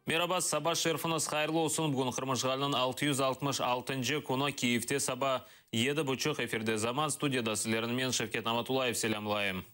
Merhaba, sabah şerifiniz hayırlı olsun. Bugün Kırmışgal'ın 666. konu Kiyev'te sabah 7:30 efirde zaman stüdyoda sizlerin men Şevket Amatulayev selamlayım.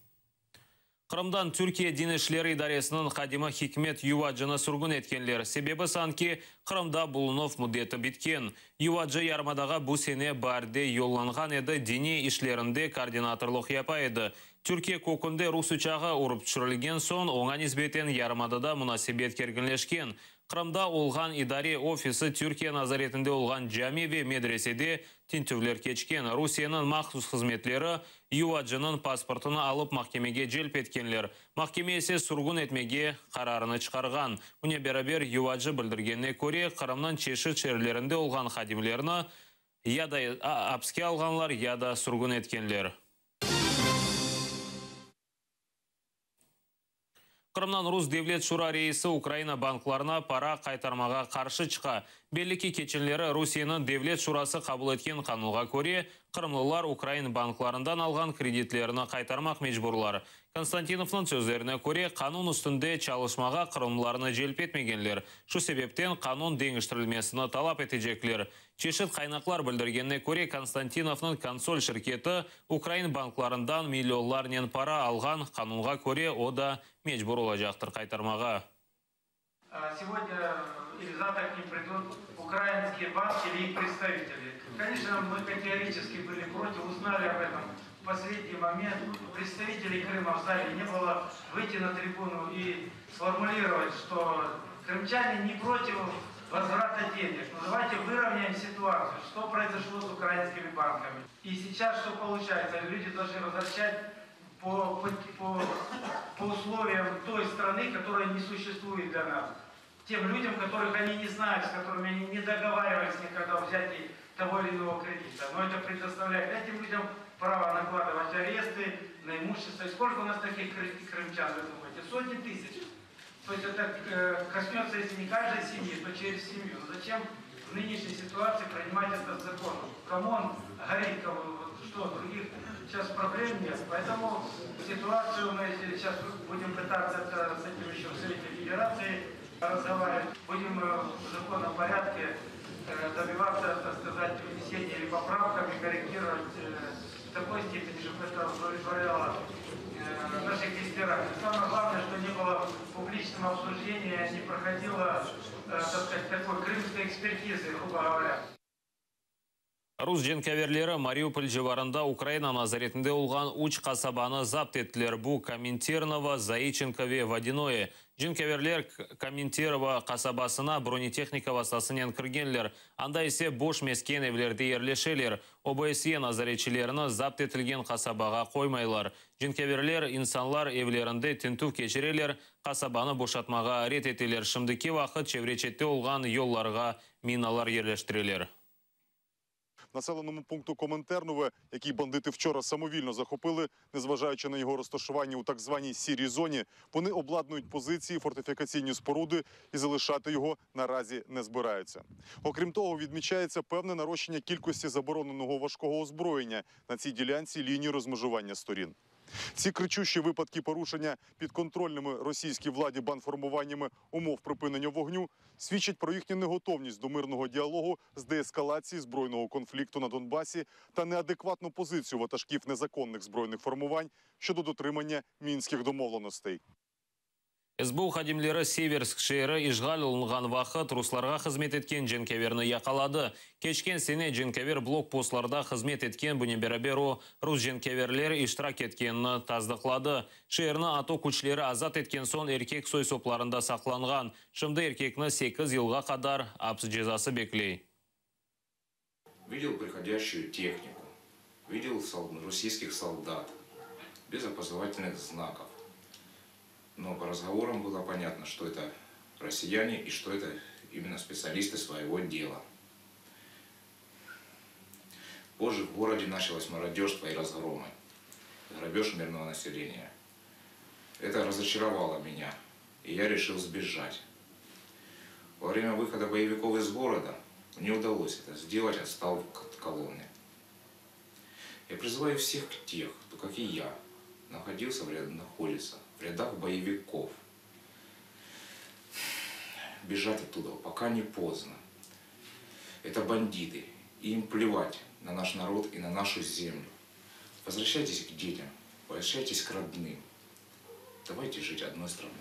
Kırım'dan Türkiye Din İşleri İdaresi'nin Kadima Hikmet Yuvacı'nı sürgün etkenler. Sebebi sanki Kırım'da bulunov müddeti bitken. Yuvacı yarmadaga bu sene barde yollangan edi, dini işlerinde koordinatorluk yapaydı. Türkiye kokunda Rus uçağı urup düşürülgen son, ona nisbeten yarmadada münasebet kerginleşken. Kırım'da olgan idari ofisi Türkiye nazaretinde olgan cami ve medresede tintuvler keçken. Rusiyanın mahsus hizmetleri Yuvacı'nın pasportunu alıp mahkemege celp etkenler. Mahkeme ise surgun etmege kararını çıkargan. Buna beraber Yuvacı bildirgenine göre Kırım'nın çeşit şehirlerinde olgan hadimlerini ya da apske alganlar ya da surgun etkenler. Kırım'dan Rus Devlet Şura reisi Ukrayna banklarına para kaytarmaga karşı çıka. Belli ki keçinleri Rusiyanın Devlet Şurası kabul etken kanunga göre Kırımlılar Ukrayna banklarından algan kreditlerini kaytarmak mecburlar. Konstantinov'un sözlerine göre kanun üstünde çalışmaga Kırımlılarını celp etmegenler. Şu sebepten kanun değiştirilmesini talap edecekler. Çeşit kaynaklar bildirgenine göre Konstantinov'un konsol şirketi Ukrayna banklarından milyonlarla para algan, kanunga göre o da mecbur olacaktır kaytarmaga. Сегодня или завтра к ним придут украинские банки или их представители. Конечно, мы категорически были против, узнали об этом в последний момент. Представителей Крыма в зале не было, выйти на трибуну и сформулировать, что крымчане не против возврата денег. Но давайте выровняем ситуацию, что произошло с украинскими банками. И сейчас что получается? Люди должны возвращать по условиям той страны, которая не существует для нас. Тем людям, которых они не знают, с которыми они не договаривались никогда о взятии того или иного кредита. Но это предоставляет этим людям право накладывать аресты на имущество. И сколько у нас таких крымчан, вы думаете? Сотни тысяч. То есть это коснется, если не каждой семьи, то через семью. Но зачем в нынешней ситуации принимать этот закон? Кому он горит, кому, что, других сейчас проблем нет. Поэтому ситуацию мы сейчас будем пытаться с этим еще в Совете Федерации разговаривать. Будем в законном порядке добиваться, так сказать, внесения или поправками, корректировать в такой степени, чтобы это удовлетворяло наших избирателей. Самое главное, что не было публичного обсуждения, не проходило, так сказать, такой крымской экспертизы, грубо говоря. Rus jenkaverleri Mariupol civarında Ukrayna nazaretinde olgan uç kasabаны zapt ettiler. Bu Kominternovo, Zaichenko ve Vodinoye. Jenkaverler Kominternovo kasabasına bronetexnika vasıtasından kirgenler. Anda ise boş mesken evlerde yerleşeler. OBSE nazaretçilerini zapt etilgen kasabaga koymaylar. Jenkaverler insanlar evlerinde tintuv keçireler. Kasabanı boşatmaga ret etiler. Şimdiki vakit çevreçette olgan yollarga minalar yerleştiriler. Населеному пункту Комінтернове, який бандити вчора самовільно захопили, незважаючи на його розташування у так званій сірій зоні, вони обладнують позиції, фортифікаційні споруди і залишати його наразі не збираються. Окрім того, відмічається певне нарощення кількості забороненого важкого озброєння на цій ділянці лінії розмежування сторін. Ці кричущі випадки порушення підконтрольними російській владі бандформуваннями умов припинення вогню свідчать про їхню неготовність до мирного діалогу з деескалації збройного конфлікту на Донбасі та неадекватну позицію ватажків незаконних збройних формувань щодо дотримання мінських домовленостей. СБУ хадимлері Северск шehri işgal olunған вақыт Русларға қызмет еткен jenkaverni yaqalады. Кечкен сене jenkaver блокпостларда қызмет еткен бұне бәрабер Рус jenkaverlер иштирак еткенini таздықлады. Шehirni ато күчлері азат еткен сон еркек сой сопларында сақланған. Шымды еркекні 8 yılға қадар апсы жазасы беклей. Видел приходящую технику, видел российских солдат без опознавательных знаков. Но по разговорам было понятно, что это россияне и что это именно специалисты своего дела. Позже в городе началось мародерство и разгромы, грабеж мирного населения. Это разочаровало меня, и я решил сбежать. Во время выхода боевиков из города мне удалось это сделать, отстал от колонны. Я призываю всех тех, кто, как и я, находится в рядах боевиков. бежать оттуда, пока не поздно. Это бандиты, и им плевать на наш народ и на нашу землю. Возвращайтесь к детям, возвращайтесь к родным. Давайте жить одной страной.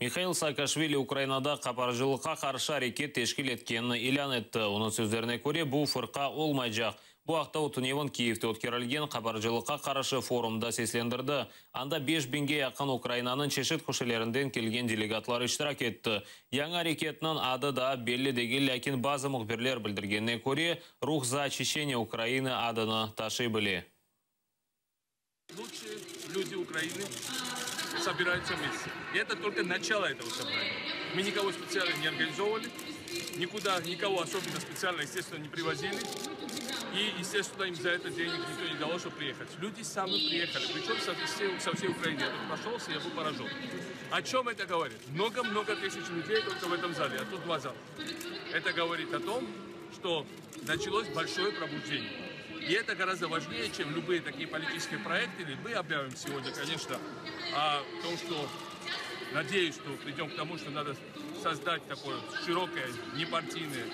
Михаил Саакашвили Украинада қапаржылыққа қаршы әрекет тешкіл еткенін илан етті. Оның сөздеріне көре бұл фырқа олмайжақ. Бұл ақта Туневан Киевте өткерілген қапаржылыққа қаршы форумда сеслендірді. Анда 5000-ге яқын Украинаның чешет көшелерінден келген делегатлар іштірак етті. Яңа әрекетінің ады да белі деген ләкин базы мұхберлер білдіргеніне көре рух за очищение Украины адыны ташы біле. Лучшие люди Украины собираются вместе. И это только начало этого собрания. Мы никого специально не организовывали, никого особенно специально, естественно, не привозили. И, естественно, им за это денег никто не дал, чтобы приехать. Люди сами приехали, причем со всей Украины. Я тут прошелся, я был поражен. О чем это говорит? Много-много тысяч людей только в этом зале, а тут 2 зала. Это говорит о том, что началось большое пробуждение. И это гораздо важнее, чем любые такие политические проекты. Мы объявим сегодня, конечно, о том, что, надеюсь, что придем к тому, что надо создать такое широкое, непартийное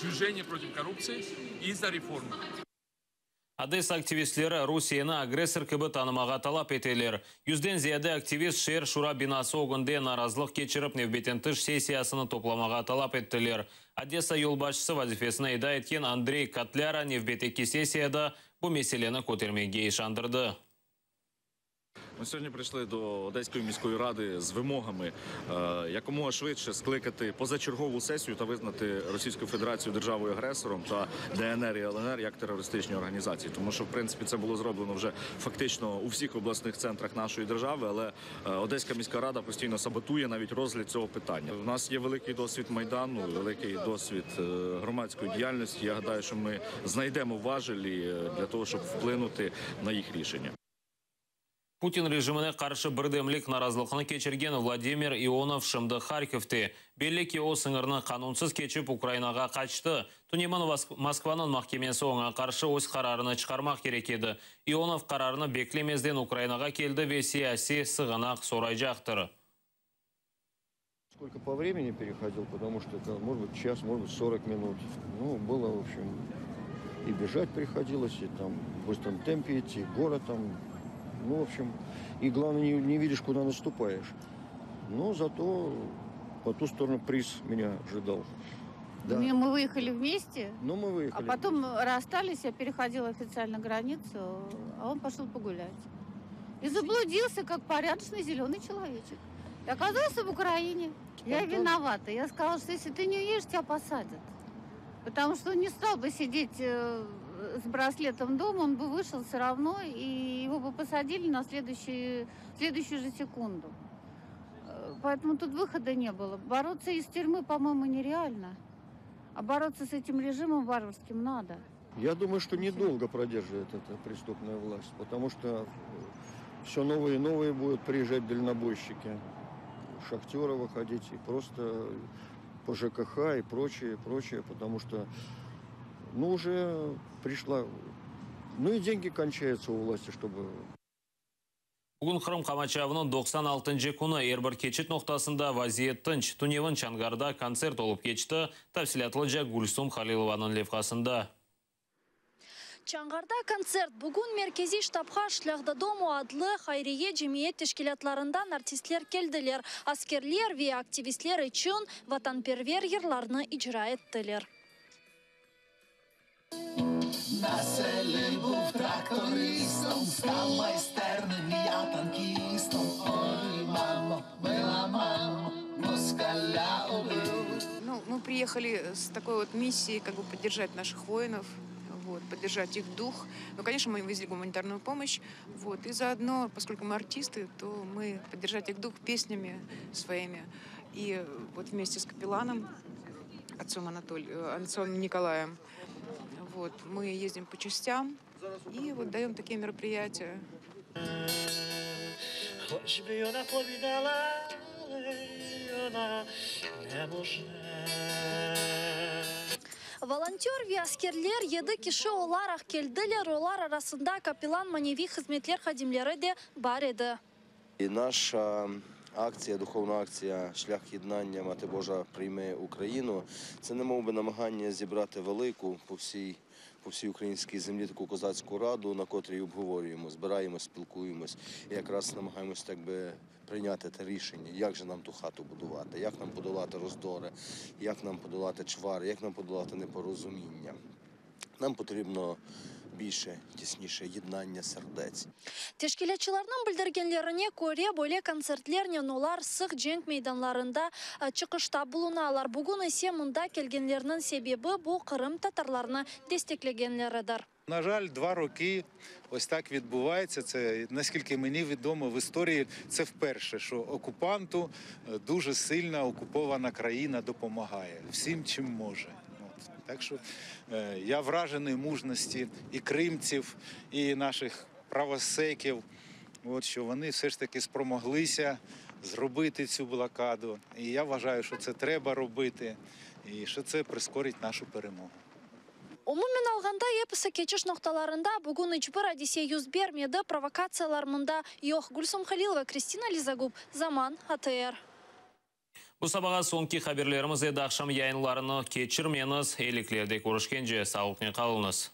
движение против коррупции и за реформу. Адес активистлері Русияны агрессор кібі танымаға талап етелер. 100-ден зияды активист шер шура бинасы оғынде наразылық кечіріп невбеттен тыш сессиясыны топламаға талап еттілер. Одесса елбашысы вазифесіне еда еткен Андрей Котляра невбеттекі сессияда бұл меселені көтермеге ишандырды. Ми сьогодні прийшли до Одеської міської ради з вимогами якомога швидше скликати позачергову сесію та визнати Російську Федерацію державою-агресором та ДНР і ЛНР як терористичні організації. Тому що, в принципі, це було зроблено вже фактично у всіх обласних центрах нашої держави, але Одеська міська рада постійно саботує навіть розгляд цього питання. У нас є великий досвід Майдану, великий досвід громадської діяльності. Я гадаю, що ми знайдемо важелі для того, щоб вплинути на їх рішення. Путин режиміне қаршы бірдемлік наразылықны кечерген Владимир Ионов шымды Харьковте. Беллеке о сыңырны қанунсыз кечіп Украинаға қачты. Тунеман Москваның махкемесі оңа қаршы өз қарарыны шығармақ керек еді. Ионов қарарыны беклемезден Украинаға келді ве сияси сығынақ сорай жақтыр. Сколько по времени переходил, потому что это может быть час, может быть 40 минут. Ну, было, в общем, и бежать приходилось, и там в быстром темпе идти, и город там. Ну, в общем, и главное, не видишь, куда наступаешь. Но зато по ту сторону приз меня ожидал. Да. Мы выехали вместе, Ну, мы выехали. а потом расстались, я переходила официально границу, а он пошел погулять. И заблудился, как порядочный зеленый человечек. И оказался в Украине. Я виновата. Я сказала, что если ты не уедешь, тебя посадят. Потому что он не стал бы сидеть с браслетом дома, он бы вышел все равно, и его бы посадили на следующую же секунду. Поэтому тут выхода не было. Бороться из тюрьмы, по-моему, нереально. А бороться с этим режимом варварским надо. Я думаю, что недолго продержит эта преступная власть, потому что все новые и новые будут приезжать дальнобойщики, шахтеры выходить, и просто по ЖКХ и прочее, потому что ну, уже пришла... Ну и деньги кончаются у власти, чтобы... Бүгін Қырым Қамачавының 96-й күні әрбір кечет ноқтасында вазиет тынч. Туневан Чангарда концерт олып кечті. Тәпсілатлы жа Гульсум Халилованың левқасында. Чангарда концерт бүгін меркези штабха Шлягда дому адлы хайрие жемиет тешкилатларындан артистлер келділер. Аскерлер ве активистлер için ватанпервер ерларны icra еттілер. Веселий був трактористом, став майстерним, я танкистом. Ой, мамо, мила мамо, москаля убил. Ну, мы приехали с такой вот миссией, как бы поддержать наших воинов, вот, поддержать их дух. Ну, конечно, мы везли гуманитарную помощь, вот, и заодно, поскольку мы артисты, то мы поддержать их дух песнями своими. И вот вместе с капелланом, отцом Николаем, вот, мы ездим по частям и вот даем такие мероприятия. Волонтер ve askерler 7 kişi olarak geldiler. Onlar arasında kapellan manevi hizmetler hadimleri de var idi. И наша акція, духовна акція «Шлях єднання, Мати Божа прийми Україну» – це не мов би намагання зібрати велику по всій українській землі таку козацьку раду, на котрій обговорюємо, збираємось, спілкуємось і якраз намагаємось так би прийняти те рішення, як же нам ту хату будувати, як нам подолати роздори, як нам подолати чвари, як нам подолати непорозуміння. Нам потрібно більше, тісніше єднання сердець. Teşkilatçılarının bildirgenlerine göre böyle konsertler nenular sık cenk meydanlarında çıkışta bulunalar. Bugün ise mında kelgenlerinin sebebi bu Kırım Tatarlarını desteklegenleridir. На жаль, 2 роки ось так відбувається. Це, наскільки мені відомо, в історії це вперше, що окупанту дуже сильно окупована країна допомагає всім, чим може. Так що я вражений мужності і кримців, і наших правосеків, що вони все ж таки спромоглися зробити цю блокаду. І я вважаю, що це треба робити, і що це прискорить нашу перемогу. Umumen alganda episi keçiş noktalarında bugün hiçbir hadise yüz vermedi. Provokatsiyalar mında yok. Gülsüm Halilova, Kristina Lizagub, Zaman, ATR. Bu sabağa sonki haberlerimiz edi akşam yayınlarını keçirmeniz, eyliklerde görüşkence sağlıklı kalınız.